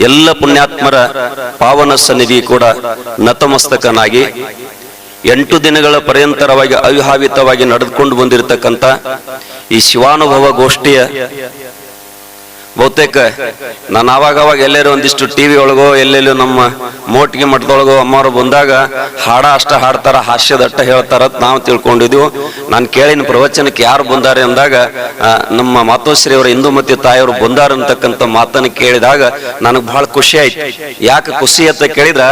ಎಲ್ಲ ಪುಣ್ಯಾತ್ಮರ ಪಾವನ ಸನ್ನಿಧಿ ಕೂಡ ನತಮಸ್ತಕನಾಗಿ 8 ದಿನಗಳ ಪರ್ಯಂತರವಾಗಿ ಅವಿಹಾವಿತವಾಗಿ ನಡೆದುಕೊಂಡು ಬಂದಿರತಕ್ಕಂಥ ಈ ಶಿವಾನುಭವ ಗೋಷ್ಠಿಯ ಬಹುತೇಕ ನಾನು ಆವಾಗ ಎಲ್ಲರೂ ಒಂದಿಷ್ಟು ಟಿವಿ ಒಳಗೋ ಎಲ್ಲೆಲ್ಲೂ ನಮ್ಮ ಮೋಟಿಗೆ ಮಠದೊಳಗೋ ಅಮ್ಮವರು ಬಂದಾಗ ಅಷ್ಟ ಹಾಡ್ತಾರ, ಹಾಸ್ಯದಟ್ಟ ಹೇಳ್ತಾರ ನಾವು ತಿಳ್ಕೊಂಡಿದ್ವು. ನಾನು ಕೇಳಿನ ಪ್ರವಚನಕ್ಕೆ ಯಾರು ಬಂದಾರೆ ಅಂದಾಗ ನಮ್ಮ ಮಾತೋಶ್ರೀ ಅವರ ಇಂದುಮತಿ ತಾಯಿಯವರು ಬಂದಾರ ಅಂತಕ್ಕಂಥ ಮಾತನ್ನು ಕೇಳಿದಾಗ ನನಗೆ ಬಹಳ ಖುಷಿ ಆಯ್ತು. ಯಾಕೆ ಖುಷಿ ಅಂತ ಕೇಳಿದ್ರ,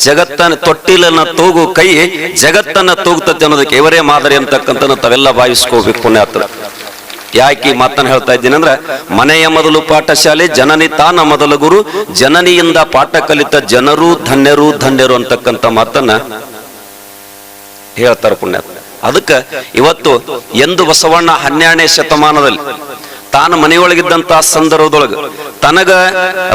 ಜಗತ್ತನ್ನ ತೊಟ್ಟಿಲನ್ನ ತೂಗು ಕೈ ಜಗತ್ತನ್ನ ತೂಗ್ತದೆ ಅನ್ನೋದಕ್ಕೆ ಇವರೇ ಮಾದರಿ ಅಂತಕ್ಕಂಥ ತಾವೆಲ್ಲ ಭಾವಿಸ್ಕೋಬೇಕು ಪುಣ್ಯಾತ್ರ. ಯಾಕೆ ಮಾತನ್ನು ಹೇಳ್ತಾ ಇದ್ದೀನಿ ಅಂದ್ರೆ, ಮನೆಯ ಮೊದಲು ಪಾಠಶಾಲೆ, ಜನನಿ ತಾನ ಮೊದಲ ಗುರು, ಜನನಿಯಿಂದ ಪಾಠ ಕಲಿತ ಜನರು ಧನ್ಯರು ಧನ್ಯರು ಅಂತಕ್ಕಂಥ ಮಾತನ್ನ ಹೇಳ್ತಾರೆ ಪುಣ್ಯಾತ್ಮ. ಅದಕ್ಕೆ ಇವತ್ತು ಎಂದು ಬಸವಣ್ಣ 12ನೇ ಶತಮಾನದಲ್ಲಿ ತಾನು ಮನೆಯೊಳಗಿದ್ದಂತ ಸಂದರ್ಭದೊಳಗೆ ತನಗ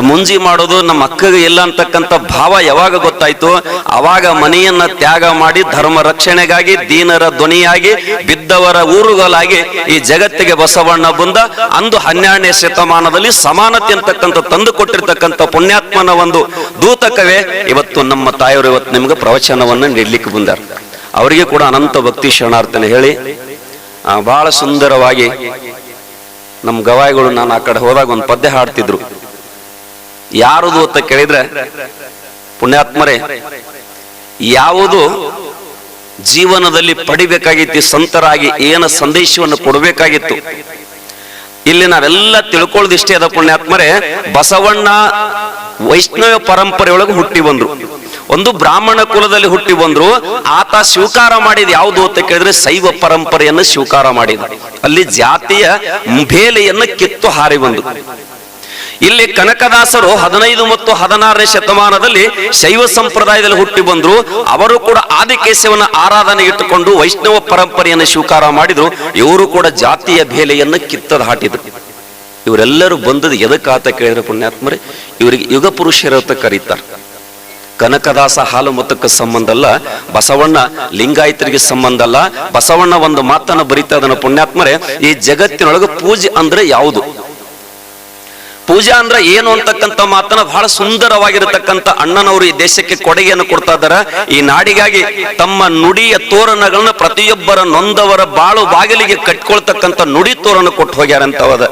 ಮುಂಜಿ ಮಾಡೋದು ನಮ್ಮ ಅಕ್ಕಗೆ ಇಲ್ಲ ಅಂತಕ್ಕಂಥ ಭಾವ ಯಾವಾಗ ಗೊತ್ತಾಯ್ತು, ಅವಾಗ ಮನೆಯನ್ನ ತ್ಯಾಗ ಮಾಡಿ ಧರ್ಮ ರಕ್ಷಣೆಗಾಗಿ ದೀನರ ಧ್ವನಿಯಾಗಿ ಬಿದ್ದವರ ಊರುಗಳಾಗಿ ಈ ಜಗತ್ತಿಗೆ ಬಸವಣ್ಣ ಬಂದ. ಅಂದು 12ನೇ ಶತಮಾನದಲ್ಲಿ ಸಮಾನತೆ ಅಂತಕ್ಕಂಥ ತಂದು ಕೊಟ್ಟಿರ್ತಕ್ಕಂಥ ಪುಣ್ಯಾತ್ಮನ ಒಂದು ದೂತಕವೇ ಇವತ್ತು ನಮ್ಮ ತಾಯಿಯವರು ಇವತ್ತು ನಿಮ್ಗೆ ಪ್ರವಚನವನ್ನು ನೀಡ್ಲಿಕ್ಕೆ ಬಂದಾರ. ಅವರಿಗೆ ಕೂಡ ಅನಂತ ಭಕ್ತಿ ಶರಣಾರ್ಥನೆ ಹೇಳಿ ಬಹಳ ಸುಂದರವಾಗಿ ನಮ್ಮ ಗವಾಯಿಗಳು ನಾನು ಆ ಕಡೆ ಹೋದಾಗ ಒಂದು ಪದ್ಯ ಹಾಡ್ತಿದ್ರು. ಯಾರುದು ಅಂತ ಕೇಳಿದ್ರೆ, ಪುಣ್ಯಾತ್ಮರೇ, ಯಾವುದು ಜೀವನದಲ್ಲಿ ಪಡಿಬೇಕಾಗಿತ್ತು, ಸಂತರಾಗಿ ಏನ ಸಂದೇಶವನ್ನು ಕೊಡಬೇಕಾಗಿತ್ತು, ಇಲ್ಲಿ ನಾವೆಲ್ಲ ತಿಳ್ಕೊಳ್ಳೋದಿಷ್ಟೇ ಅದ ಪುಣ್ಯಾತ್ಮರೇ. ಬಸವಣ್ಣ ವೈಷ್ಣವ ಪರಂಪರೆಯೊಳಗೆ ಹುಟ್ಟಿ ಬಂದ್ರು, ಒಂದು ಬ್ರಾಹ್ಮಣ ಕುಲದಲ್ಲಿ ಹುಟ್ಟಿ ಬಂದ್ರು. ಆತ ಸ್ವೀಕಾರ ಮಾಡಿದ ಯಾವುದು ಅಂತ ಕೇಳಿದ್ರೆ ಶೈವ ಪರಂಪರೆಯನ್ನು ಸ್ವೀಕಾರ ಮಾಡಿದ. ಅಲ್ಲಿ ಜಾತಿಯ ಬೇಲೆಯನ್ನು ಕಿತ್ತು ಹಾರಿ ಬಂದು. ಇಲ್ಲಿ ಕನಕದಾಸರು 15 ಮತ್ತು 16ನೇ ಶತಮಾನದಲ್ಲಿ ಶೈವ ಸಂಪ್ರದಾಯದಲ್ಲಿ ಹುಟ್ಟಿ ಬಂದ್ರು. ಅವರು ಕೂಡ ಆದಿಕೇಶವನ ಆರಾಧನೆ ಇಟ್ಟುಕೊಂಡು ವೈಷ್ಣವ ಪರಂಪರೆಯನ್ನು ಸ್ವೀಕಾರ ಮಾಡಿದ್ರು. ಇವರು ಕೂಡ ಜಾತಿಯ ಬೇಲೆಯನ್ನು ಕಿತ್ತದ ಹಾಟಿದ್ರು. ಇವರೆಲ್ಲರೂ ಬಂದದ್ದು ಎದಕ್ಕಾತ ಕೇಳಿದ್ರೆ ಪುಣ್ಯಾತ್ಮರೇ, ಇವರಿಗೆ ಯುಗ ಪುರುಷರ ಅಂತ ಕರೀತಾರೆ. ಕನಕದಾಸ ಹಾಲು ಮತಕ್ಕೆ ಸಂಬಂಧ ಅಲ್ಲ, ಬಸವಣ್ಣ ಲಿಂಗಾಯತರಿಗೆ ಸಂಬಂಧ ಅಲ್ಲ. ಬಸವಣ್ಣ ಒಂದು ಮಾತನ್ನ ಬರೀತಾ ಅದನ್ನ ಪುಣ್ಯಾತ್ಮರೇ, ಈ ಜಗತ್ತಿನೊಳಗೆ ಪೂಜೆ ಅಂದ್ರೆ ಯಾವುದು, ಪೂಜಾ ಅಂದ್ರೆ ಏನು ಅಂತಕ್ಕಂಥ ಮಾತನ್ನ ಬಹಳ ಸುಂದರವಾಗಿರತಕ್ಕಂಥ ಅಣ್ಣನವರು ಈ ದೇಶಕ್ಕೆ ಕೊಡುಗೆಯನ್ನು ಕೊಡ್ತಾ ಇದ್ದಾರೆ. ಈ ನಾಡಿಗಾಗಿ ತಮ್ಮ ನುಡಿಯ ತೋರಣಗಳನ್ನ ಪ್ರತಿಯೊಬ್ಬರ ನೊಂದವರ ಬಾಳು ಬಾಗಿಲಿಗೆ ಕಟ್ಕೊಳ್ತಕ್ಕಂಥ ನುಡಿ ತೋರಣ ಕೊಟ್ಟು ಹೋಗ್ಯಾರಂತವದ.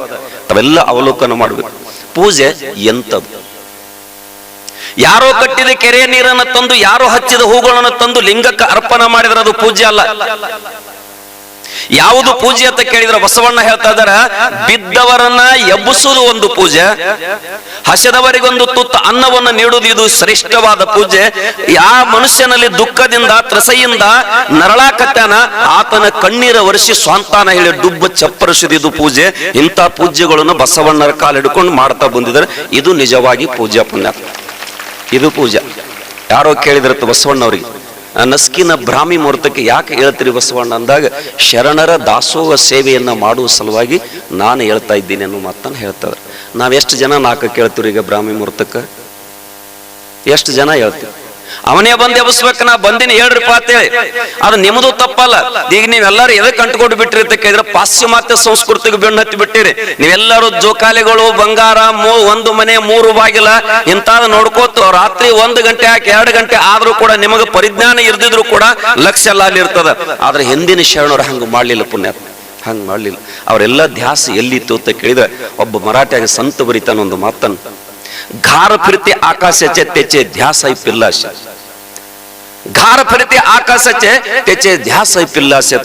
ತಾವೆಲ್ಲ ಅವಲೋಕನ ಮಾಡ್ಬೇಕು. ಪೂಜೆ ಎಂಥದ್ದು? ಯಾರೋ ಕಟ್ಟಿದ ಕೆರೆಯ ನೀರನ್ನು ತಂದು, ಯಾರೋ ಹಚ್ಚಿದ ಹೂಗಳನ್ನು ತಂದು ಲಿಂಗಕ್ಕೆ ಅರ್ಪಣೆ ಮಾಡಿದ್ರೆ ಅದು ಪೂಜೆ ಅಲ್ಲ. ಯಾವುದು ಪೂಜೆ ಅಂತ ಕೇಳಿದ್ರೆ ಬಸವಣ್ಣ ಹೇಳ್ತಾ ಇದಾರ, ಬಿದ್ದವರನ್ನ ಎಬ್ಬಿಸುವುದು ಒಂದು ಪೂಜೆ, ಹಸಿದವರಿಗೊಂದು ತುತ್ತು ಅನ್ನವನ್ನು ನೀಡುವುದು ಇದು ಶ್ರೇಷ್ಠವಾದ ಪೂಜೆ. ಯಾವ ಮನುಷ್ಯನಲ್ಲಿ ದುಃಖದಿಂದ ತ್ರಸೆಯಿಂದ ನರಳಾಕತ್ತಾನ ಆತನ ಕಣ್ಣೀರ ವರ್ಷಿ ಸ್ವಂತಾನ ಹೇಳಿ ಡುಬ್ಬ ಚಪ್ಪರಿಸಿದ ಇದು ಪೂಜೆ. ಇಂಥ ಪೂಜೆಗಳನ್ನು ಬಸವಣ್ಣರ ಕಾಲು ಹಿಡ್ಕೊಂಡು ಮಾಡ್ತಾ ಬಂದಿದ್ದಾರೆ. ಇದು ನಿಜವಾಗಿ ಪೂಜಾ ಪುಣ್ಯ, ಇದು ಪೂಜಾ. ಯಾರೋ ಕೇಳಿದ್ರತ್ತು ಬಸವಣ್ಣವ್ರಿಗೆ, ನಸ್ಕಿನ ಬ್ರಾಹ್ಮಿ ಮುಹೂರ್ತಕ್ಕೆ ಯಾಕೆ ಹೇಳ್ತೀರಿ ಬಸವಣ್ಣ ಅಂದಾಗ, ಶರಣರ ದಾಸೋಹ ಸೇವೆಯನ್ನ ಮಾಡುವ ಸಲುವಾಗಿ ನಾನು ಹೇಳ್ತಾ ಇದ್ದೀನಿ ಅನ್ನೋ ಮಾತನ್ನು ಹೇಳ್ತಾರೆ. ನಾವೆಷ್ಟು ಜನ ನಾಲ್ಕು ಕೇಳ್ತೀವಿ ಈಗ ಬ್ರಾಹ್ಮಿ ಮುಹೂರ್ತಕ್ಕೆ? ಎಷ್ಟು ಜನ ಹೇಳ್ತೀವಿ? ಅವನೇ ಬಂದು ಎಬ್ಬಿಸ್ಬೇಕು, ನಾ ಬಂದಿನಿ ಹೇಳ್ರಿಪ್ಪ ಅಂತೇಳಿ. ಅದು ನಿಮ್ಮದು ತಪ್ಪಲ್ಲ. ಈಗ ನೀವೆಲ್ಲರೂ ಎದಕ್ಕೆ ಅಂಟ್ಕೊಂಡು ಬಿಟ್ಟಿರಿ ಅಂತ ಕೇಳಿದ್ರೆ, ಪಾಶ್ಚಿಮಾತ್ಯ ಸಂಸ್ಕೃತಿಗೆ ಬೆನ್ನು ಹತ್ತಿ ಬಿಟ್ಟಿರಿ. ನೀವೆಲ್ಲರೂ ಜೋಕಾಲಿಗಳು, ಬಂಗಾರ, ಒಂದು ಮನೆ 3 ಬಾಗಿಲ ಇಂತಾದ ನೋಡ್ಕೋತ ರಾತ್ರಿ 1 ಗಂಟೆ ಯಾಕೆ 2 ಗಂಟೆ ಆದ್ರೂ ಕೂಡ ನಿಮಗೆ ಪರಿಜ್ಞಾನ ಇರ್ದಿದ್ರು ಕೂಡ ಲಕ್ಷ ಎಲ್ಲ ಅಲ್ಲಿ ಇರ್ತದ. ಆದ್ರೆ ಹಿಂದಿನ ಶರಣರು ಹಂಗ ಮಾಡ್ಲಿಲ್ಲ ಪುಣ್ಯ, ಹಂಗ ಮಾಡ್ಲಿಲ್ಲ. ಅವರೆಲ್ಲ ಧ್ಯಾಸ ಎಲ್ಲಿತ್ತು ಅಂತ ಕೇಳಿದ್ರೆ, ಒಬ್ಬ ಮರಾಠಿಯಾಗ ಸಂತ ಬರಿತಾನ ಒಂದು ಮಾತನ್ನು, घार फिरते आकाशाचे त्याचे ध्यास आहे पिल्लाशे. घार फिरते आकाशाचे त्याचे ध्यास आहे पिल्लाशे.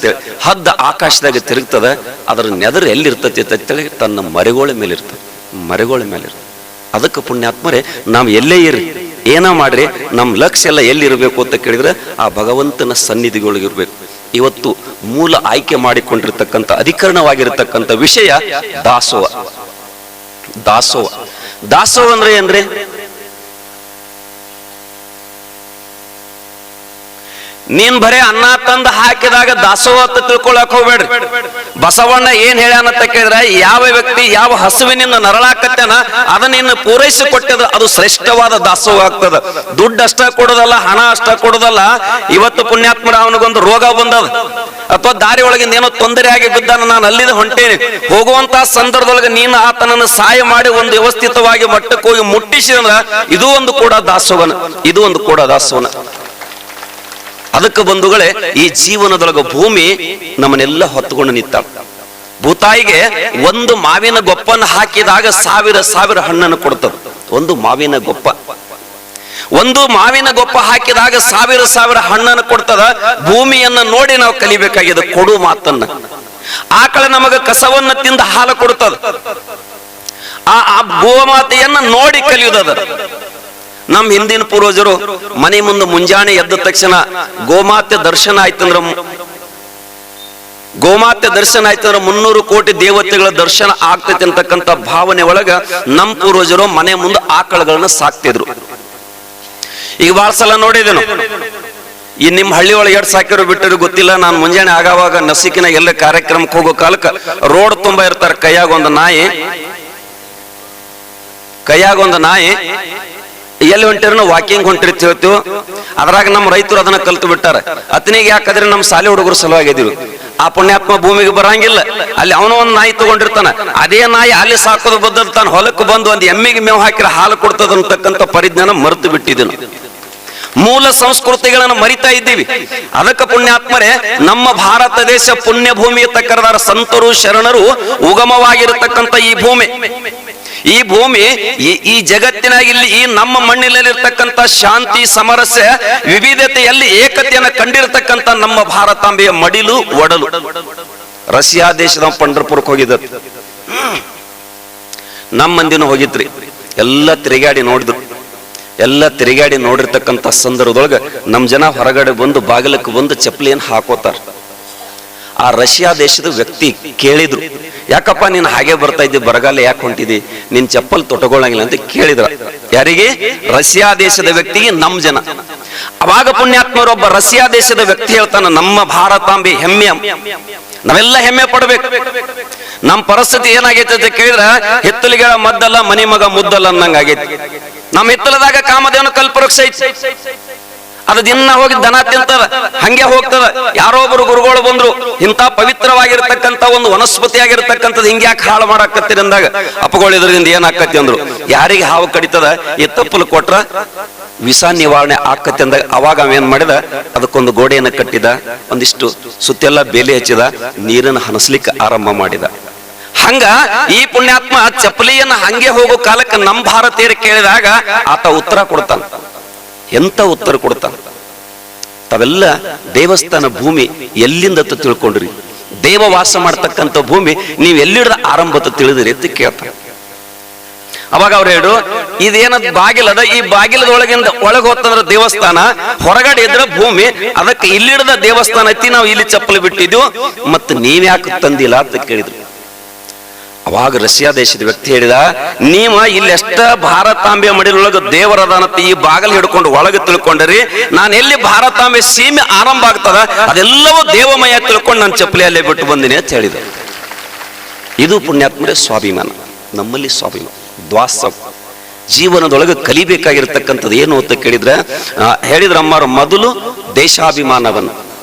ಹದ್ದ ಆಕಾಶದಾಗ ತಿರುಗ್ತದ, ಅದರ ನೆದರು ಎಲ್ಲಿರ್ತತಿ ಅಂತೇಳಿ ತನ್ನ ಮರೆಗೋಳ ಮೇಲೆ ಇರ್ತದೆ, ಮರೆಗೋಳ ಮೇಲೆ ಇರ್ತದೆ. ಅದಕ್ಕೆ ಪುಣ್ಯಾತ್ಮರೇ, ನಾವು ಎಲ್ಲೇ ಇರ್ರಿ, ಏನ ಮಾಡ್ರಿ, ನಮ್ಮ ಲಕ್ಷ್ಯ ಎಲ್ಲ ಎಲ್ಲಿರಬೇಕು ಅಂತ ಕೇಳಿದ್ರೆ ಆ ಭಗವಂತನ ಸನ್ನಿಧಿಗಳಿಗಿರ್ಬೇಕು. ಇವತ್ತು ಮೂಲ ಆಯ್ಕೆ ಮಾಡಿಕೊಂಡಿರ್ತಕ್ಕಂಥ ಅಧಿಕರಣವಾಗಿರ್ತಕ್ಕಂಥ ವಿಷಯ ದಾಸೋಹ. ದಾಸೋಹ ದಾಸೋಹ ಅಂದ್ರೆ ಏನ್ರಿ? ನೀನ್ ಬರೇ ಅನ್ನ ತಂದು ಹಾಕಿದಾಗ ದಾಸೋಹ ಅಂತ ತಿಳ್ಕೊಳಕ್ ಹೋಗ್ಬೇಡ್ರಿ. ಬಸವಣ್ಣ ಏನ್ ಹೇಳ್ಯಾನಂತ ಕೇಳಿದ್ರೆ, ಯಾವ ವ್ಯಕ್ತಿ ಯಾವ ಹಸುವಿನಿಂದ ನರಳಾಕತ್ತೇನ ಅದನ್ನ ಇನ್ನು ಪೂರೈಸಿ ಕೊಟ್ಟಿದ್ರೆ ಅದು ಶ್ರೇಷ್ಠವಾದ ದಾಸೋಹ ಆಗ್ತದ. ದುಡ್ಡು ಅಷ್ಟ ಕೊಡೋದಲ್ಲ, ಹಣ ಅಷ್ಟ ಕೊಡೋದಲ್ಲ. ಇವತ್ತು ಪುಣ್ಯಾತ್ಮರ ಅವನಿಗೊಂದು ರೋಗ ಬಂದದ ಅಥವಾ ದಾರಿ ಒಳಗಿಂದ ಏನೋ ತೊಂದರೆ ಆಗಿ ಬಿದ್ದಾನ, ನಾನು ಅಲ್ಲಿಂದ ಹೊಂಟೇನೆ, ಹೋಗುವಂತ ಸಂದರ್ಭದೊಳಗೆ ನೀನು ಆತನನ್ನು ಸಹಾಯ ಮಾಡಿ ಒಂದು ವ್ಯವಸ್ಥಿತವಾಗಿ ಮಟ್ಟಕ್ಕೆ ಹೋಗಿ ಮುಟ್ಟಿಸಿದ್ರ ಇದು ಒಂದು ಕೂಡ ದಾಸೋಹನ, ಇದು ಒಂದು ಕೂಡ ದಾಸೋಹನ. ಅದಕ್ಕೆ ಬಂಧುಗಳೇ, ಈ ಜೀವನದೊಳಗ ಭೂಮಿ ನಮ್ಮನ್ನೆಲ್ಲ ಹೊತ್ತುಕೊಂಡು ನಿಂತ. ಭೂತಾಯಿಗೆ ಒಂದು ಮಾವಿನ ಗೊಪ್ಪನ್ನು ಹಾಕಿದಾಗ ಸಾವಿರ ಸಾವಿರ ಹಣ್ಣನ್ನು ಕೊಡ್ತದೆ. ಒಂದು ಮಾವಿನ ಗೊಪ್ಪ, ಒಂದು ಮಾವಿನ ಗೊಪ್ಪ ಹಾಕಿದಾಗ ಸಾವಿರ ಸಾವಿರ ಹಣ್ಣನ್ನು ಕೊಡ್ತದ. ಭೂಮಿಯನ್ನ ನೋಡಿ ನಾವು ಕಲಿಬೇಕಾಗಿದೆ ಕೊಡು ಮಾತನ್ನ. ಆಕಳ ನಮಗ ಕಸವನ್ನ ತಿಂದ ಹಾಲು ಕೊಡ್ತದ. ಆ ಗೋಮಾತೆಯನ್ನ ನೋಡಿ ಕಲಿಯುವುದದ. ನಮ್ಮ ಹಿಂದಿನ ಪೂರ್ವಜರು ಮನೆ ಮುಂದೆ ಮುಂಜಾನೆ ಎದ್ದ ತಕ್ಷಣ ಗೋಮಾತೆ ದರ್ಶನ ಆಯ್ತಂದ್ರ 300 ಕೋಟಿ ದೇವತೆಗಳ ದರ್ಶನ ಆಗ್ತೈತೆ ಅಂತಕ್ಕಂಥ ಭಾವನೆ ಒಳಗ ನಮ್ಮ ಪೂರ್ವಜರು ಮನೆ ಮುಂದೆ ಆಕಳಗಳನ್ನ ಸಾಕ್ತಿದ್ರು. ಈಗ ಬಹಳ ಸಲ ನೋಡಿದೇನು, ಈ ನಿಮ್ಮ ಹಳ್ಳಿ ಒಳಗೆ ಎರಡು ಸಾಕಿರೋ ಬಿಟ್ಟರು ಗೊತ್ತಿಲ್ಲ. ನಾನು ಮುಂಜಾನೆ ಆಗಾವಾಗ ನಸಿಕಿನ ಎಲ್ಲ ಕಾರ್ಯಕ್ರಮಕ್ಕೆ ಹೋಗೋ ಕಾಲಕ್ಕೆ ರೋಡ್ ತುಂಬಾ ಇರ್ತಾರೆ, ಕೈಯಾಗ ಒಂದು ನಾಯಿ ಎಲ್ಲಿ ಹೊಂಟಿರ ವಾಕಿಂಗ್ ಹೊಂಟಿರ್ತಿ ಹೇಳ್ತೀವಿ. ಅದ್ರಾಗ ನಮ್ಮ ರೈತರು ಅದನ್ನ ಕಲ್ತು ಬಿಟ್ಟಾರ. ಅತನಿಗೆ ಯಾಕಂದ್ರೆ ನಮ್ಮ ಶಾಲೆ ಹುಡುಗರು ಸಲುವಾಗಿದ್ರು. ಆ ಪುಣ್ಯಾತ್ಮ ಭೂಮಿಗೆ ಬರಂಗಿಲ್ಲ, ಅಲ್ಲಿ ಅವನು ಒಂದು ನಾಯಿ ತಗೊಂಡಿರ್ತಾನ. ಅದೇ ನಾಯಿ ಅಲ್ಲಿ ಸಾಕೋದು ಬದ್ದಲ್ ತಾನು ಹೊಲಕ್ಕೆ ಬಂದು ಒಂದು ಎಮ್ಮಿಗೆ ಮೇವು ಹಾಕಿರ ಹಾಲು ಕೊಡ್ತದ ಅಂತಕ್ಕಂಥ ಪರಿಜ್ಞಾನ ಮರೆತು ಬಿಟ್ಟಿದ್ದನು. ಮೂಲ ಸಂಸ್ಕೃತಿಗಳನ್ನು ಮರಿತಾ ಇದ್ದೀವಿ. ಅದಕ್ಕೆ ಪುಣ್ಯಾತ್ಮರೇ, ನಮ್ಮ ಭಾರತ ದೇಶ ಪುಣ್ಯ ಭೂಮಿ ತಕ್ಕರದಾರ ಸಂತರು ಶರಣರು ಉಗಮವಾಗಿರತಕ್ಕಂಥ ಈ ಭೂಮಿ ಈ ಜಗತ್ತಿನಾಗ ಇಲ್ಲಿ ಈ ನಮ್ಮ ಮಣ್ಣಿನಲ್ಲಿರ್ತಕ್ಕಂಥ ಶಾಂತಿ ಸಮರಸ್ಯ ವಿವಿಧತೆಯಲ್ಲಿ ಏಕತೆಯನ್ನು ಕಂಡಿರತಕ್ಕಂಥ ನಮ್ಮ ಭಾರತಾಂಬೆಯ ಮಡಿಲು ಒಡಲು. ರಷ್ಯಾ ದೇಶದ ಪಂಢರಪುರಕ್ಕೆ ಹೋಗಿದ್ರು, ನಮ್ಮ ಮಂದಿನೂ ಹೋಗಿದ್ರಿ. ಎಲ್ಲ ತಿರುಗಾಡಿ ನೋಡಿರ್ತಕ್ಕಂಥ ಸಂದರ್ಭದೊಳಗೆ ನಮ್ಮ ಜನ ಹೊರಗಡೆ ಬಂದು ಬಾಗಿಲಕ್ಕೆ ಬಂದು ಚಪ್ಪಲಿಯನ್ನು ಹಾಕೋತಾರ. ಆ ರಷ್ಯಾ ದೇಶದ ವ್ಯಕ್ತಿ ಕೇಳಿದ್ರು, ಯಾಕಪ್ಪ ನೀನು ಹಾಗೆ ಬರ್ತಾ ಇದ್ದಿ, ಬರಗಾಲ ಯಾಕೆ ಹೊಂಟಿದಿ, ನಿನ್ ಚಪ್ಪಲ್ ತೊಟ್ಟಗೊಳ್ಳಂಗಿಲ್ಲ ಅಂತ ಕೇಳಿದ್ರ. ಯಾರಿಗೆ? ರಷ್ಯಾ ದೇಶದ ವ್ಯಕ್ತಿಗೆ ನಮ್ಮ ಜನ. ಅವಾಗ ಪುಣ್ಯಾತ್ಮರೊಬ್ಬ ರಷ್ಯಾ ದೇಶದ ವ್ಯಕ್ತಿ ಹೇಳ್ತಾನ, ನಮ್ಮ ಭಾರತಾಂಬೆ ಹೆಮ್ಮೆ, ನಾವೆಲ್ಲ ಹೆಮ್ಮೆ ಪಡ್ಬೇಕು. ನಮ್ಮ ಪರಿಸ್ಥಿತಿ ಏನಾಗೈತೆ ಅಂತ ಕೇಳಿದ್ರ, ಹಿತ್ತಲಿಗಳ ಮದ್ದಲ್ಲ ಮನಿ ಮಗ ಮುದ್ದಲ್ಲ ಅನ್ನಂಗ ಆಗೈತಿ. ನಮ್ಮ ಹಿತ್ತಲದಾಗ ಕಾಮದೇವನ ಕಲ್ಪವೃಕ್ಷ ಐತಿ, ಅದು ದಿನ ಹೋಗಿ ದನ ತಿಂತದ, ಹಂಗೆ ಹೋಗ್ತದ. ಯಾರೋ ಒಬ್ರು ಗುರುಗಳು ಬಂದ್ರು, ಇಂಥ ಪವಿತ್ರವಾಗಿರ್ತಕ್ಕಂಥ ಒಂದು ವನಸ್ಪತಿ ಆಗಿರ್ತಕ್ಕಂಥದ್ದು ಹಿಂಗೆ ಯಾಕೆ ಹಾಳು ಮಾಡಾಕತ್ತೀರಿ ಅಂದಾಗ, ಅಪ್ಪಗಳಿದ್ರಿಂದ ಏನಾಕತಿ ಅಂದ್ರು, ಯಾರಿಗೆ ಹಾವು ಕಡಿತದ ಈ ತಪ್ಪಲು ಕೊಟ್ರ ವಿಷ ನಿವಾರಣೆ ಆಕತಿ ಅಂದಾಗ ಅವಾಗ ಅವೇನ್ ಮಾಡಿದ, ಅದಕ್ಕೊಂದು ಗೋಡೆಯನ್ನು ಕಟ್ಟಿದ, ಒಂದಿಷ್ಟು ಸುತ್ತೆಲ್ಲ ಬೇಲಿ ಹಚ್ಚಿದ, ನೀರನ್ನು ಹನಸ್ಲಿಕ್ಕೆ ಆರಂಭ ಮಾಡಿದ. ಹಂಗ ಈ ಪುಣ್ಯಾತ್ಮ ಚಪ್ಪಲಿಯನ್ನ ಹಂಗೆ ಹೋಗೋ ಕಾಲಕ್ಕೆ ನಮ್ಮ ಭಾರತೀಯರು ಕೇಳಿದಾಗ ಆತ ಉತ್ತರ ಕೊಡ್ತಾನ. ಎಂತ ಉತ್ತರ ಕೊಡ್ತಾನ? ತಾವೆಲ್ಲ ದೇವಸ್ಥಾನ ಭೂಮಿ ಎಲ್ಲಿಂದ ತಿಳ್ಕೊಂಡ್ರಿ? ದೇವ ವಾಸ ಮಾಡ್ತಕ್ಕಂಥ ಭೂಮಿ ನೀವು ಎಲ್ಲಿಡ್ದ ಆರಂಭ ತಿಳಿದ್ರಿ ಅಂತ ಕೇಳ್ತಾರ. ಅವಾಗ ಅವ್ರು ಹೇಳು, ಇದೇನದ್ ಬಾಗಿಲದ, ಈ ಬಾಗಿಲದೊಳಗಿಂದ ಒಳಗೆ ಹೋಗ್ತಂದ್ರ ದೇವಸ್ಥಾನ, ಹೊರಗಡೆ ಇದ್ರ ಭೂಮಿ, ಅದಕ್ಕೆ ಇಲ್ಲಿಡ್ದ ದೇವಸ್ಥಾನ ಐತಿ, ನಾವು ಇಲ್ಲಿ ಚಪ್ಪಲಿ ಬಿಟ್ಟಿದ್ವು, ಮತ್ತೆ ನೀವ್ಯಾಕೆ ತಂದಿಲ್ಲ ಅಂತ ಕೇಳಿದ್ರು. ಅವಾಗ ರಷ್ಯಾ ದೇಶದ ವ್ಯಕ್ತಿ ಹೇಳಿದ, ನೀವ ಇಲ್ಲಿ ಎಷ್ಟ ಭಾರತಾಂಬೆ ಮಡಿಲೊಳಗ ದೇವರದಾನತ್ತ ಈ ಬಾಗಿಲು ಹಿಡ್ಕೊಂಡು ಒಳಗೆ ತಿಳ್ಕೊಂಡ್ರಿ, ನಾನು ಎಲ್ಲಿ ಭಾರತಾಂಬೆ ಸೀಮೆ ಆರಂಭ ಆಗ್ತದ ಅದೆಲ್ಲವೂ ದೇವಮಯ ತಿಳ್ಕೊಂಡು ನಾನು ಚಪ್ಪಲಿ ಅಲ್ಲೇ ಬಿಟ್ಟು ಬಂದಿನಿ ಅಂತ ಹೇಳಿದ. ಇದು ಪುಣ್ಯಾತ್ಮರೇ ಸ್ವಾಭಿಮಾನ. ನಮ್ಮಲ್ಲಿ ಸ್ವಾಭಿಮಾನ ದ್ವಾಸ ಜೀವನದೊಳಗೆ ಕಲಿಬೇಕಾಗಿರ್ತಕ್ಕಂಥದ್ದು ಏನು ಅಂತ ಕೇಳಿದ್ರೆ, ಹೇಳಿದ್ರಮ್ಮರು ಮೊದಲು ದೇಶಾಭಿಮಾನವನ್ನು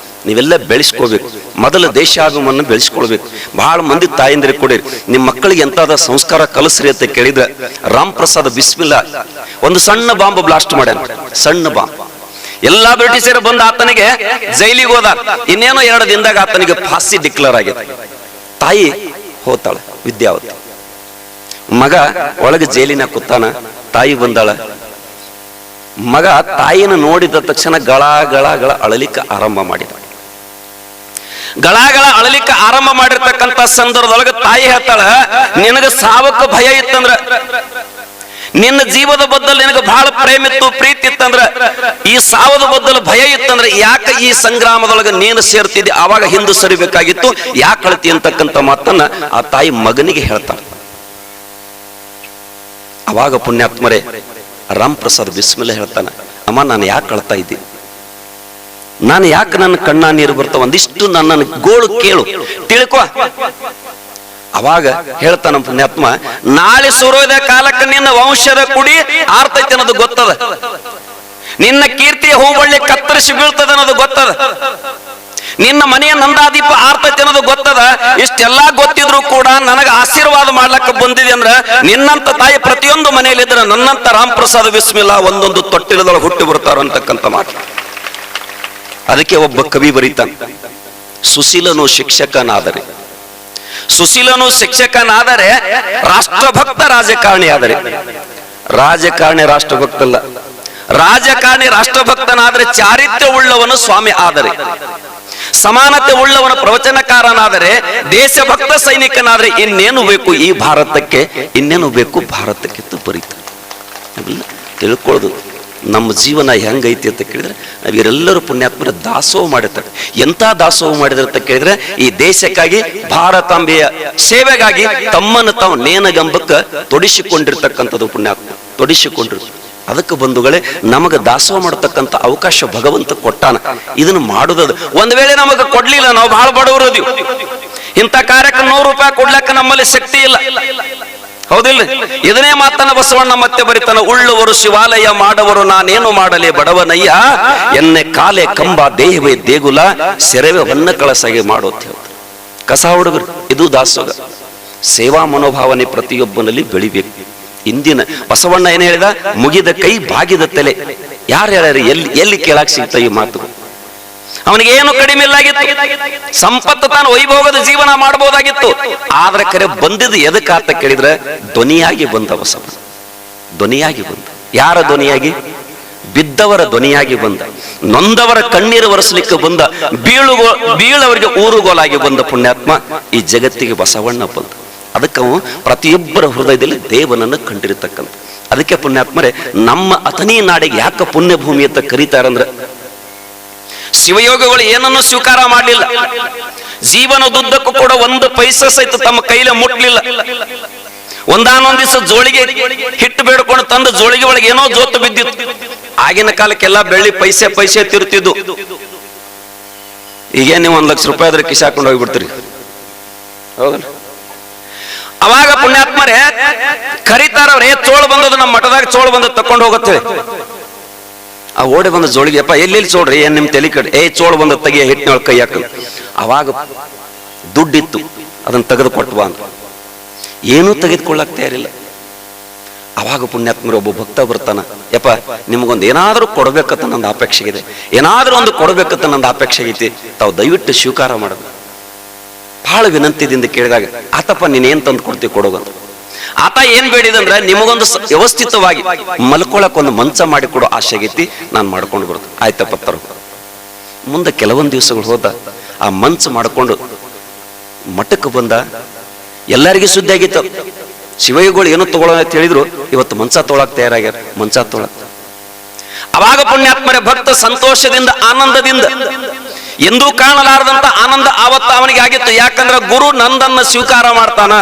ನೀವೆಲ್ಲ ಬೆಳೆಸ್ಕೋಬೇಕು. ಮೊದಲು ದೇಶಾಭಿಮಾನ ಬೆಳೆಸ್ಕೊಳ್ಬೇಕು. ಬಹಳ ಮಂದಿ ತಾಯಂದಿರಿಗೆ ಕೊಡಿರಿ, ನಿಮ್ಮ ಮಕ್ಕಳಿಗೆ ಎಂತಾದ ಸಂಸ್ಕಾರ ಕಲಿಸ್ರಿ ಅಂತ ಕೇಳಿದ್ರೆ, ರಾಮ್ ಪ್ರಸಾದ್ ಬಿಸ್ಮಿಲ್ಲಾ ಒಂದು ಸಣ್ಣ ಬಾಂಬ್ ಬ್ಲಾಸ್ಟ್ ಮಾಡ್ಯಾನ. ಸಣ್ಣ ಬಾಂಬ್ ಎಲ್ಲಾ ಬ್ರಿಟಿಷರು ಬಂದು ಆತನಿಗೆ ಜೈಲಿಗೆ ಹೋದ. ಇನ್ನೇನೋ 2 ದಿನದಾಗ ಆತನಿಗೆ ಫಾಸಿ ಡಿಕ್ಲೇರ್ ಆಗಿದೆ. ತಾಯಿ ಹೋತಾಳ ವಿದ್ಯಾವತಿ, ಮಗ ಒಳಗೆ ಜೈಲಿನ ಕೂತಾನ. ತಾಯಿ ಬಂದಾಳ. ಮಗ ತಾಯಿನ ನೋಡಿದ ತಕ್ಷಣ ಗಳ ಗಳ ಗಳ ಅಳಲಿಕ್ಕೆ ಆರಂಭ ಮಾಡಿದ. ಗಳಗಳ ಅಳಲಿಕ್ಕೆ ಆರಂಭ ಮಾಡಿರ್ತಕ್ಕಂಥ ಸಂದರ್ಭದೊಳಗೆ ತಾಯಿ ಹೇಳ್ತಾಳ, ನಿನಗ ಸಾವಕ್ಕೆ ಭಯ ಇತ್ತಂದ್ರ, ನಿನ್ನ ಜೀವದ ಬದ್ದಲು ನಿನಗೆ ಬಹಳ ಪ್ರೇಮ ಇತ್ತು, ಪ್ರೀತಿ ಇತ್ತಂದ್ರ, ಈ ಸಾವದ ಬದ್ದಲು ಭಯ ಇತ್ತಂದ್ರೆ ಯಾಕೆ ಈ ಸಂಗ್ರಾಮದೊಳಗೆ ನೀನು ಸೇರ್ತಿದ್ದಿ, ಆವಾಗ ಹಿಂದೆ ಸರಿಬೇಕಾಗಿತ್ತು, ಯಾಕೆ ಅಳ್ತಿ ಅಂತಕ್ಕಂಥ ಮಾತನ್ನ ಆ ತಾಯಿ ಮಗನಿಗೆ ಹೇಳ್ತಾಳ. ಅವಾಗ ಪುಣ್ಯಾತ್ಮರೇ ರಾಮ್ ಪ್ರಸಾದ್ ಬಿಸ್ಮಿಲ್ಲಾ ಹೇಳ್ತಾನ, ಅಮ್ಮ ನಾನು ಯಾಕೆ ಅಳ್ತಾ ಇದ್ದೀನಿ? ನಾನು ಯಾಕೆ ನನ್ನ ಕಣ್ಣ ನೀರು ಬರ್ತಾವ? ಒಂದಿಷ್ಟು ನನ್ನ ಗೋಳು ಕೇಳು, ತಿಳ್ಕೊ. ಅವಾಗ ಹೇಳ್ತಾನ ಪುಣ್ಯಾತ್ಮ, ನಾಳೆ ಸೂರ್ಯೋದಯ ಕಾಲಕ್ಕೆ ನಿನ್ನ ವಂಶದ ಕುಡಿ ಆರ್ತೈತಿ ಅನ್ನೋದು ಗೊತ್ತದ, ನಿನ್ನ ಕೀರ್ತಿಯ ಹೂಬಳ್ಳಿ ಕತ್ತರಿಸಿ ಬೀಳ್ತದ ಅನ್ನೋದು ಗೊತ್ತದ, ನಿನ್ನ ಮನೆಯ ನಂದಾದೀಪ ಆರ್ತೈತಿ ಅನ್ನೋದು ಗೊತ್ತದ. ಇಷ್ಟೆಲ್ಲಾ ಗೊತ್ತಿದ್ರು ಕೂಡ ನನಗೆ ಆಶೀರ್ವಾದ ಮಾಡ್ಲಕ್ಕ ಬಂದಿದೆ ಅಂದ್ರ ನಿನ್ನಂತ ತಾಯಿ ಪ್ರತಿಯೊಂದು ಮನೆಯಲ್ಲಿದ್ರೆ ನನ್ನಂತ ರಾಮ್ ಪ್ರಸಾದ್ ಬಿಸ್ಮಿಲ್ಲಾ ಒಂದೊಂದು ತೊಟ್ಟಿಲದೊಳಗೆ ಹುಟ್ಟಿ ಬರ್ತಾರ ಅಂತಕ್ಕಂಥ ಮಾತು. ಅದಕ್ಕೆ ಒಬ್ಬ ಕವಿ ಬರೀತಾನೆ, ಸುಶೀಲನು ಶಿಕ್ಷಕನಾದರೆ, ಸುಶೀಲನು ಶಿಕ್ಷಕನಾದರೆ ರಾಷ್ಟ್ರಭಕ್ತ ರಾಜಕಾರಣಿ ಆದರೆ. ರಾಜಕಾರಣಿ ರಾಷ್ಟ್ರಭಕ್ತಲ್ಲ, ರಾಜಕಾರಣಿ ರಾಷ್ಟ್ರಭಕ್ತನಾದರೆ ಚಾರಿತ್ರ್ಯ ಉಳ್ಳವನು ಸ್ವಾಮಿ ಆದರೆ, ಸಮಾನತೆ ಉಳ್ಳವನ ಪ್ರವಚನಕಾರನಾದರೆ, ದೇಶಭಕ್ತ ಸೈನಿಕನಾದರೆ ಇನ್ನೇನು ಬೇಕು ಈ ಭಾರತಕ್ಕೆ, ಇನ್ನೇನು ಬೇಕು ಭಾರತಕ್ಕೆ ಅಂತ ಬರೀತಾರೆ. ತಿಳ್ಕೊಳ್ಳೋದು ನಮ್ಮ ಜೀವನ ಹೆಂಗೈತಿ ಅಂತ ಕೇಳಿದ್ರೆ, ಇವರೆಲ್ಲರೂ ಪುಣ್ಯಾತ್ಮರ ದಾಸೋಹ ಮಾಡಿರ್ತಾರೆ. ಎಂಥ ದಾಸೋಹ ಮಾಡಿದ್ರೆ ಅಂತ ಕೇಳಿದ್ರೆ, ಈ ದೇಶಕ್ಕಾಗಿ ಭಾರತಾಂಬೆಯ ಸೇವೆಗಾಗಿ ತಮ್ಮನ್ನು ತಾವು ನೇನಗಂಬಕ್ಕೆ ತೊಡಿಸಿಕೊಂಡಿರ್ತಕ್ಕಂಥದ್ದು ಪುಣ್ಯಾತ್ಮ, ತೊಡಿಸಿಕೊಂಡ್ರು. ಅದಕ್ಕೆ ಬಂಧುಗಳೇ, ನಮಗೆ ದಾಸೋಹ ಮಾಡತಕ್ಕಂಥ ಅವಕಾಶ ಭಗವಂತ ಕೊಟ್ಟಾನ. ಇದನ್ನು ಮಾಡುವುದು ಒಂದ್ ವೇಳೆ ನಮಗೆ ಕೊಡ್ಲಿಲ್ಲ, ನಾವು ಬಹಳ ಬಡವರು ಅದೀವಿ, ಇಂಥ ಕಾರ್ಯಕ್ಕೆ 100 ರೂಪಾಯಿ ಕೊಡ್ಲಕ್ಕ ನಮ್ಮಲ್ಲಿ ಶಕ್ತಿ ಇಲ್ಲ, ಹೌದಿಲ್ಲ? ಇದನ್ನೇ ಮಾತನ್ನ ಬಸವಣ್ಣ ಮತ್ತೆ ಬರಿತಾನ, ಉಳ್ಳುವರು ಶಿವಾಲಯ ಮಾಡವರು ನಾನೇನು ಮಾಡಲಿ ಬಡವನಯ್ಯ, ಎನ್ನೆ ಕಾಲೆ ಕಂಬ ದೇಹವೇ ದೇಗುಲ, ಸೆರವೆ ಹೊನ್ನ ಕಳಸಾಗಿ ಮಾಡೋದು ಹೇಳ್ತಾರೆ. ಕಸ ಹುಡುಗರು, ಇದು ದಾಸೋಹ. ಸೇವಾ ಮನೋಭಾವನೆ ಪ್ರತಿಯೊಬ್ಬನಲ್ಲಿ ಬೆಳಿಬೇಕು. ಇಂದಿನ ಬಸವಣ್ಣ ಏನ್ ಹೇಳಿದ, ಮುಗಿದ ಕೈ ಬಾಗಿದ ತಲೆ. ಯಾರು ಹೇಳ್ಯಾರ? ಎಲ್ಲಿ ಕೇಳಾಕ್ ಸಿಗ್ತ ಈ ಮಾತು? ಅವನಿಗೆ ಏನು ಕಡಿಮೆ ಇಲ್ಲಾಗಿತ್ತು, ಸಂಪತ್ತು ತಾನು ವೈಭೋಗದ ಜೀವನ ಮಾಡಬಹುದಾಗಿತ್ತು. ಆದ್ರೆ ಕರೆ ಬಂದಿದ್ದು ಎದಕ್ಕಾತ ಕೇಳಿದ್ರೆ, ಧ್ವನಿಯಾಗಿ ಬಂದ ಬಸವ, ಧ್ವನಿಯಾಗಿ ಬಂದ. ಯಾರ ಧ್ವನಿಯಾಗಿ? ಬಿದ್ದವರ ಧ್ವನಿಯಾಗಿ ಬಂದ, ನೊಂದವರ ಕಣ್ಣೀರು ಒರೆಸಲಿಕ್ಕೆ ಬಂದ, ಬೀಳವರಿಗೆ ಊರುಗೋಲಾಗಿ ಬಂದ ಪುಣ್ಯಾತ್ಮ ಈ ಜಗತ್ತಿಗೆ ಬಸವಣ್ಣ ಬಂದ. ಅದಕ್ಕೆ ಅವು ಪ್ರತಿಯೊಬ್ಬರ ಹೃದಯದಲ್ಲಿ ದೇವನನ್ನು ಕಂಡಿರತಕ್ಕಂಥ. ಅದಕ್ಕೆ ಪುಣ್ಯಾತ್ಮರೇ, ನಮ್ಮ ಅಥಣಿ ನಾಡಿಗೆ ಯಾಕೆ ಪುಣ್ಯ ಭೂಮಿ ಅಂತ ಕರೀತಾರಂದ್ರೆ, ಶಿವಯೋಗಗಳು ಏನನ್ನು ಸ್ವೀಕಾರ ಮಾಡಲಿಲ್ಲ, ಜೀವನದುದ್ದಕ್ಕೂ ಕೂಡ ಒಂದು ಪೈಸೆ ಸಹಿತ ತಮ್ಮ ಕೈಲೇ ಮುಟ್ಲಿಲ್ಲ. ಒಂದಾನೊಂದ್ ದಿವಸ ಜೋಳಿಗೆ ಹಿಟ್ಟು ಬೇಡ್ಕೊಂಡು ತಂದು ಜೋಳಿಗೆ ಒಳಗೆ ಏನೋ ಜೋತು ಬಿದ್ದಿತ್ತು. ಆಗಿನ ಕಾಲಕ್ಕೆಲ್ಲ ಬೆಳ್ಳಿ ಪೈಸೆ ತಿರುತ್ತಿದ್ದು. ಈಗೇ ನೀವು 1 ಲಕ್ಷ ರೂಪಾಯಿ ಆದ್ರೆ ಕಿಶೆ ಹಾಕೊಂಡು ಹೋಗ್ಬಿಡ್ತೀರಿ, ಹೌದಲ್ಲ? ಅವಾಗ ಪುಣ್ಯಾತ್ಮರೇ ಕರೀತಾರವ್ರೆ, ಚೋಳು ಬಂದದು ನಮ್ಮ ಮಠದಾಗ, ಚೋಳು ಬಂದದ್ದು ತಕೊಂಡು ಹೋಗುತ್ತೆ. ಆ ಓಡಿ ಬಂದ ಜೋಳಿಗೆ, ಅಪ್ಪ ಎಲ್ಲೆಲ್ಲಿ ಚೋಳ್ರಿ, ಏನ್ ನಿಮ್ ತಲೆ ಕಡೆ, ಚೋಳು ಬಂದ ತೆಗಿಯ ಹಿಟ್ಟಿನೊಳ ಕೈ ಹಾಕ. ಅವಾಗ ದುಡ್ಡಿತ್ತು, ಅದನ್ನ ತೆಗೆದು ಕೊಟ್ಟುವ ಅಂತ. ಏನೂ ತೆಗೆದುಕೊಳ್ಳಕ್ ತಯಾರಿಲ್ಲ. ಅವಾಗ ಪುಣ್ಯಾತ್ಮರು ಒಬ್ಬ ಭಕ್ತ ಬರ್ತಾನ, ಯಪ್ಪ ನಿಮಗೊಂದು ಏನಾದ್ರೂ ಕೊಡ್ಬೇಕಂತ ನಂದು ಅಪೇಕ್ಷೆ ಇದೆ, ಏನಾದ್ರೂ ಒಂದು ಕೊಡ್ಬೇಕಂತ ನಂದು ಅಪೇಕ್ಷೆ ಐತಿ, ತಾವು ದಯವಿಟ್ಟು ಸ್ವೀಕಾರ ಮಾಡೋದು. ಬಹಳ ವಿನಂತಿದಿಂದ ಕೇಳಿದಾಗ, ಆತಪ್ಪ ನೀನೇನ್ ತಂದು ಕೊಡ್ತೀವಿ ಕೊಡೋಗಂತ. ಆತ ಏನ್ ಬೇಡಿದಂದ್ರೆ, ನಿಮಗೊಂದು ವ್ಯವಸ್ಥಿತವಾಗಿ ಮಲ್ಕೊಳಕ್ ಒಂದು ಮಂಚ ಮಾಡಿ ಕೊಡೋ ಆಸೆ ಆಗೈತಿ, ನಾನು ಮಾಡ್ಕೊಂಡು ಬರೋದು. ಆಯ್ತಪ್ಪ ತರ. ಮುಂದೆ ಕೆಲವೊಂದು ದಿವಸಗಳು ಹೋದ, ಆ ಮಂಚ ಮಾಡ್ಕೊಂಡು ಮಠಕ್ಕೆ ಬಂದ. ಎಲ್ಲರಿಗೂ ಸುದ್ದಿ ಆಗಿತ್ತು, ಶಿವಯೋಗಿಗಳು ಏನು ತಗೊಳ್ಳೋ ಅಂತ ಹೇಳಿದ್ರು, ಇವತ್ತು ಮಂಚ ತೊಗೊಳಕ್ ತಯಾರಾಗ್ಯಾರ, ಮಂಚ ತೊಗೊಳಕ್. ಅವಾಗ ಪುಣ್ಯಾತ್ಮರೇ ಭಕ್ತ ಸಂತೋಷದಿಂದ ಆನಂದದಿಂದ ಎಂದೂ ಕಾಣಲಾರದಂತ ಆನಂದ ಆವತ್ತು ಅವನಿಗೆ ಆಗಿತ್ತು. ಯಾಕಂದ್ರೆ ಗುರು ನಂದನ್ನ ಸ್ವೀಕಾರ ಮಾಡ್ತಾನ,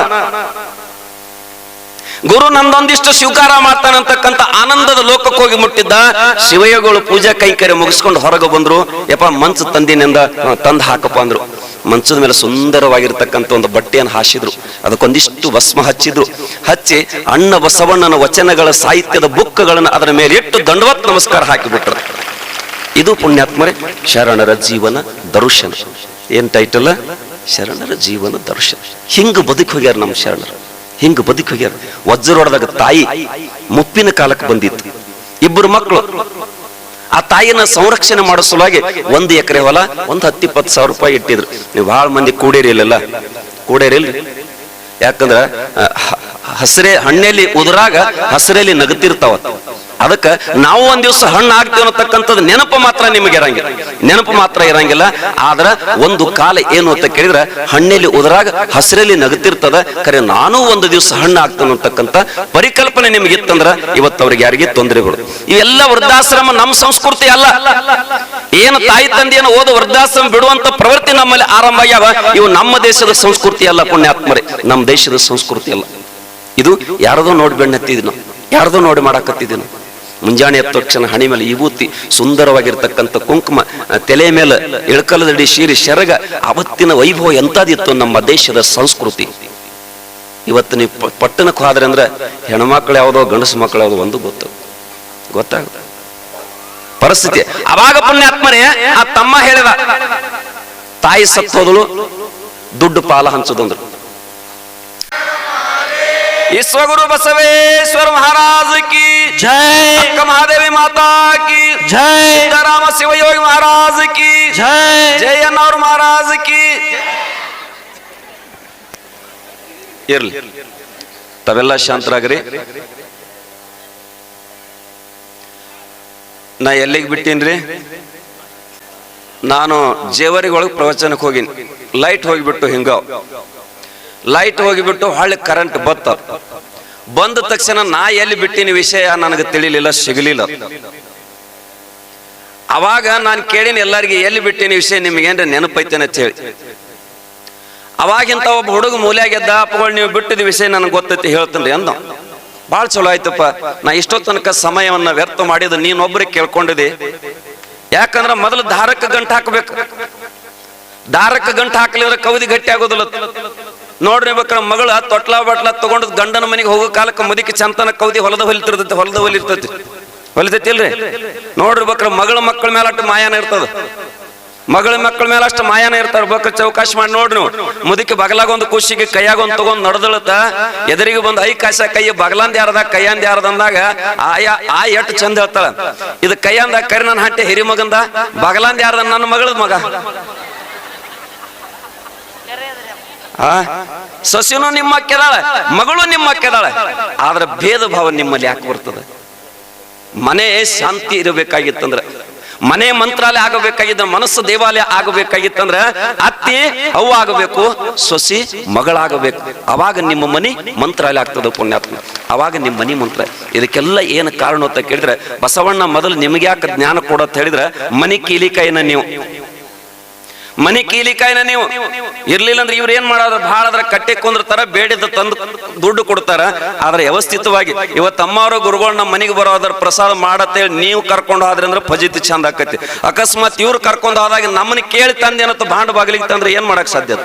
ಗುರು ನಂದೊಂದಿಷ್ಟು ಸ್ವೀಕಾರ ಮಾಡ್ತಾನೆ ಅಂತಕ್ಕಂಥ ಆನಂದದ ಲೋಕಕ್ಕೆ ಹೋಗಿ ಮುಟ್ಟಿದ್ದ. ಶಿವಯೋಗಿಗಳು ಪೂಜಾ ಕೈಕರ್ಯ ಮುಗಿಸ್ಕೊಂಡು ಹೊರಗೆ ಬಂದ್ರು. ಯಪ್ಪ ಮಂಚ ತಂದಿನಿಂದ ತಂದು ಹಾಕಪ್ಪ ಅಂದ್ರು. ಮಂಚದ ಮೇಲೆ ಸುಂದರವಾಗಿರ್ತಕ್ಕಂಥ ಒಂದು ಬಟ್ಟೆಯನ್ನು ಹಾಸಿದ್ರು, ಅದಕ್ಕೊಂದಿಷ್ಟು ಭಸ್ಮ ಹಚ್ಚಿದ್ರು. ಹಚ್ಚಿ ಅಣ್ಣ ಬಸವಣ್ಣನ ವಚನಗಳ ಸಾಹಿತ್ಯದ ಬುಕ್ಗಳನ್ನು ಅದರ ಮೇಲೆ ಇಟ್ಟು ದಂಡವತ್ ನಮಸ್ಕಾರ ಹಾಕಿಬಿಟ್ರು. ಇದು ಪುಣ್ಯಾತ್ಮರೇ ಶರಣರ ಜೀವನ ದರ್ಶನ. ಏನ್ ಟೈಟಲ್? ಶರಣರ ಜೀವನ ದರ್ಶನ. ಹಿಂಗ ಬದುಕಿ ಹೋಗ್ಯಾರ ನಮ್ಮ ಶರಣರು, ಹಿಂಗ ಬದುಕಿ ಹೋಗ್ಯಾರ. ವಜ್ರೊಡದಾಗ ತಾಯಿ ಮುಪ್ಪಿನ ಕಾಲಕ್ಕೆ ಬಂದಿತ್ತು, 2 ಮಕ್ಕಳು. ಆ ತಾಯಿನ ಸಂರಕ್ಷಣೆ ಮಾಡೋ ಸಲುವಾಗಿ 1 ಎಕರೆ ಹೊಲ, ಒಂದು 10-20 ಸಾವಿರ ರೂಪಾಯಿ ಇಟ್ಟಿದ್ರು. ನೀವು ಬಹಳ ಮಂದಿ ಕೂಡೇರಿಲ್ಲ, ಕೂಡೇರಿಲ್ರಿ. ಯಾಕಂದ್ರ ಹಸಿರೇ ಹಣ್ಣೆಲ್ಲಿ ಉದುರಾಗ ಹಸಿರಲ್ಲಿ ನಗತಿರ್ತಾವ. ಅದಕ್ಕೆ ನಾವು ಒಂದ್ ದಿವಸ ಹಣ್ಣು ಆಗ್ತೇವೆ ಅನ್ನತಕ್ಕಂಥದ್ದು ನೆನಪು ಮಾತ್ರ ನಿಮಗೆ ಇರಂಗಿಲ್ಲ, ನೆನಪು ಮಾತ್ರ ಇರಂಗಿಲ್ಲ. ಆದ್ರ ಒಂದು ಕಾಲ ಏನು ಅಂತ ಕೇಳಿದ್ರೆ, ಹಣ್ಣೆಲ್ಲಿ ಉದುರಾಗ ಹಸಿರಲ್ಲಿ ನಗತಿರ್ತದ, ಖರೆ ನಾನು ಒಂದು ದಿವಸ ಹಣ್ಣು ಆಗ್ತೇನೆ ಅಂತಕ್ಕಂಥ ಪರಿಕಲ್ಪನೆ ನಿಮ್ಗೆ ಇತ್ತಂದ್ರ ಇವತ್ತು ಅವ್ರಿಗೆ ಯಾರಿಗೆ ತೊಂದರೆಗಳು. ಇವೆಲ್ಲ ವೃದ್ಧಾಶ್ರಮ ನಮ್ಮ ಸಂಸ್ಕೃತಿ ಅಲ್ಲ. ಏನು ತಾಯಿ ತಂದೆಯನ್ನು ಓದು ವೃದ್ಧಾಶ್ರಮ ಬಿಡುವಂತ ಪ್ರವೃತ್ತಿ ನಮ್ಮಲ್ಲಿ ಆರಂಭ ಆಗ್ಯಾವ. ಇವು ನಮ್ಮ ದೇಶದ ಸಂಸ್ಕೃತಿ ಅಲ್ಲ ಪುಣ್ಯಾತ್ಮರೇ, ನಮ್ಮ ದೇಶದ ಸಂಸ್ಕೃತಿ ಅಲ್ಲ. ಇದು ಯಾರದೋ ನೋಡಿ ಬೆಣ್ಣೆತ್ತಿದ್ವಿ ನಾವು, ಯಾರದೋ ನೋಡಿ ಮಾಡಾಕತ್ತಿದ್ವಿ ನಾವು. ಮುಂಜಾನೆ ಎದ್ದ ತಕ್ಷಣ ಹಣಿ ಮೇಲೆ ವಿಭೂತಿ, ಸುಂದರವಾಗಿರ್ತಕ್ಕಂಥ ಕುಂಕುಮ, ತಲೆ ಮೇಲೆ ಇಳಕಲದಡಿ ಶೀರಿ ಶರಗ. ಅವತ್ತಿನ ವೈಭವ ಎಂಥದಿತ್ತು ನಮ್ಮ ದೇಶದ ಸಂಸ್ಕೃತಿ. ಇವತ್ತು ನೀವು ಪಟ್ಟಣಕ್ಕೆ ಹೋದ್ರೆ ಅಂದ್ರೆ ಹೆಣ್ಮಕ್ಳು ಯಾವುದೋ ಗಂಡಸು ಮಕ್ಕಳು ಯಾವುದೋ ಒಂದು ಗೊತ್ತಾಗುತ್ತೆ ಪರಿಸ್ಥಿತಿ. ಅವಾಗ ಪುಣ್ಯಾತ್ಮರೇ ಆ ತಮ್ಮ ಹೇಳಿದ, ತಾಯಿ ಸತ್ತೋದಳು, ದುಡ್ಡು ಪಾಲ ಹಂಚೋದಂದ್ರು. ವಿಶ್ವಗುರು ಬಸವೇಶ್ವರ ಮಹಾರಾಜ್ ಕಿ ಜೈ, ಅಕ್ಕ ಮಹಾದೇವಿ ಮಾತಾ ಕಿ ಜೈ, ಸಿದ್ದರಾಮ ಶಿವಯೋಗಿ ಮಹಾರಾಜ್ ಕಿ ಜೈ, ಜಯಣ್ಣವ್ರ ಮಹಾರಾಜ್ ಕಿ. ಇರ್ಲಿ, ತಾವೆಲ್ಲ ಶಾಂತರಾಗ್ರಿ. ನಾ ಎಲ್ಲಿಗೆ ಬಿಟ್ಟೀನ್ರಿ? ನಾನು ಜೇವರಿಗೆ ಒಳಗೆ ಪ್ರವಚನಕ್ಕೆ ಹೋಗಿನಿ. ಲೈಟ್ ಹೋಗಿಬಿಟ್ಟು ಹಿಂಗಾವ್, ಲೈಟ್ ಹೋಗಿಬಿಟ್ಟು ಹಳ್ಳಿ ಕರೆಂಟ್ ಬಂದ ತಕ್ಷಣ ನಾ ಎಲ್ಲಿ ಬಿಟ್ಟಿನ ವಿಷಯ ನನಗೆ ತಿಳಿಲಿಲ್ಲ, ಸಿಗಲಿಲ್ಲ. ಅವಾಗ ನಾನು ಕೇಳಿನ ಎಲ್ಲರಿಗೆ, ಎಲ್ಲಿ ಬಿಟ್ಟಿನ ವಿಷಯ ನಿಮ್ಗೇನ್ರ ನೆನಪೈತೇನೆ ಅಂತ ಹೇಳಿ. ಅವಾಗಿಂತ ಒಬ್ಬ ಹುಡುಗ ಮೂಲ್ಯಾಗೆದ್ದ, ಅಪ್ಪಗಳು ನೀವು ಬಿಟ್ಟಿದ ವಿಷಯ ನನಗೆ ಗೊತ್ತೈತಿ ಹೇಳ್ತೀನಿ ಅಂದ. ಭಾಳ ಚಲೋ ಆಯ್ತಪ್ಪ, ನಾ ಇಷ್ಟೋ ತನಕ ಸಮಯವನ್ನ ವ್ಯರ್ಥ ಮಾಡಿದ ನೀನೊಬ್ಬರಿಗೆ ಕೇಳ್ಕೊಂಡಿದ್ದೆ. ಯಾಕಂದ್ರೆ ಮೊದಲು ದಾರಕ್ಕೆ ಗಂಟು ಹಾಕ್ಬೇಕು. ದಾರಕ್ಕೆ ಗಂಟು ಹಾಕಲಿದ್ರೆ ಕೌದಿ ಗಟ್ಟಿ ಆಗೋದಿಲ್ಲ. ನೋಡ್ರಿ ಬೇಕಾರ ಮಗಳ ತೊಟ್ಲ ಬಟ್ಲ ತಗೊಂಡು ಗಂಡನ ಮನೆಗೆ ಹೋಗೋ ಕಾಲಕ್ಕೆ ಮುದುಕಿ ಚಂತನ ಕೌದಿ ಹೊಲದ ಹೊಲಿತೈತಿ ಇಲ್ರಿ. ನೋಡ್ರಿ ಬೇಕಾರ ಮಗಳ ಮಕ್ಕಳ ಮೇಲೆ ಅಷ್ಟು ಮಾಯಾನ ಇರ್ತದ, ಮಗಳ ಮಕ್ಕಳ ಮೇಲೆ ಅಷ್ಟು ಮಾಯಾನ ಇರ್ತಾರ. ಬೇಕಾರ ಚೌಕಾಶ ಮಾಡಿ ನೋಡ್ರಿ ನೀವು, ಮುದುಕಿ ಬಗಲಾಗ ಒಂದು ಖುಷಿಗೆ ಕೈಯಾಗ ಒಂದು ತಗೊಂಡ್ ನಡ್ದಳತ್ತ, ಎದುರಿಗೆ ಬಂದು ಐ ಕಾಸ ಕೈ ಬಗಲಾಂದ ಯಾರದ ಕೈಯಂದ ಯಾರದ ಅಂದಾಗ ಆ ಎಟ್ಟು ಚಂದ ಹೇಳ್ತಾಳ. ಇದು ಕೈಯಂದ ಕರಿ ನನ್ನ ಹಂಟೆ ಹಿರಿ ಮಗಂದ, ಬಗಲಾಂದ ಯಾರದ ನನ್ನ ಮಗಳದ ಮಗ. ಸಸಿನೂ ನಿಮ್ಮ ಕೆದಾಳೆ, ಮಗಳು ನಿಮ್ಮ ಕೆದಾಳೆ. ಆದ್ರೆ ಭೇದ ಭಾವ ನಿಮ್ಮಲ್ಲಿ ಯಾಕೆ ಬರ್ತದೆ? ಮನೆ ಶಾಂತಿ ಇರಬೇಕಾಗಿತ್ತಂದ್ರೆ, ಮನೆ ಮಂತ್ರಾಲಯ ಆಗಬೇಕಾಗಿದ್ದ, ಮನಸ್ಸು ದೇವಾಲಯ ಆಗಬೇಕಾಗಿತ್ತಂದ್ರ ಅತ್ತಿ ಅವ್ವ ಆಗಬೇಕು, ಸೊಸಿ ಮಗಳಾಗಬೇಕು. ಅವಾಗ ನಿಮ್ಮ ಮನೆ ಮಂತ್ರಾಲಯ ಆಗ್ತದೆ ಪುಣ್ಯಾತ್ಮ. ಅವಾಗ ನಿಮ್ಮ ಮನೆ ಮಂತ್ರ. ಇದಕ್ಕೆಲ್ಲ ಏನು ಕಾರಣ ಅಂತ ಕೇಳಿದ್ರೆ, ಬಸವಣ್ಣ ಮೊದಲು ನಿಮ್ಗೆ ಯಾಕೆ ಜ್ಞಾನ ಕೊಡೋತ್ ಹೇಳಿದ್ರೆ, ಮನೆ ಕೀಲಿಕಾಯಿನ ನೀವು, ಮನೆ ಕೀಲಿಕಾಯಿನ ನೀವು ಇರ್ಲಿಲ್ಲ ಅಂದ್ರೆ ಇವ್ರು ಏನ್ ಮಾಡೋದ್ರ, ಭಾಳ ಅದ್ರ ಕಟ್ಟೆ ಕುಂದಿರ್ತಾರ, ಬೇಡಿದ ತಂದು ದುಡ್ಡು ಕೊಡ್ತಾರ. ಆದ್ರೆ ವ್ಯವಸ್ಥಿತವಾಗಿ ಇವತ್ತು ಅಮ್ಮವ್ರ ಗುರುಗಳು ನಮ್ಮ ಮನೆಗೆ ಬರೋದ್ರ ಪ್ರಸಾದ ಮಾಡತ್ತೇಳಿ ನೀವು ಕರ್ಕೊಂಡು ಹೋದ್ರಿ ಅಂದ್ರೆ ಫಜಿತಿ ಚಂದ ಆಕತಿ. ಅಕಸ್ಮಾತ್ ಇವ್ರು ಕರ್ಕೊಂಡು ಹೋದಾಗ ನಮ್ಮನ್ನ ಕೇಳಿ ತಂದೇನತ್ತು ಭಾಂಡ ಬಾಗಿಲಿಗೆ ತಂದ್ರೆ ಏನ್ ಮಾಡಕ್ ಸಾಧ್ಯ?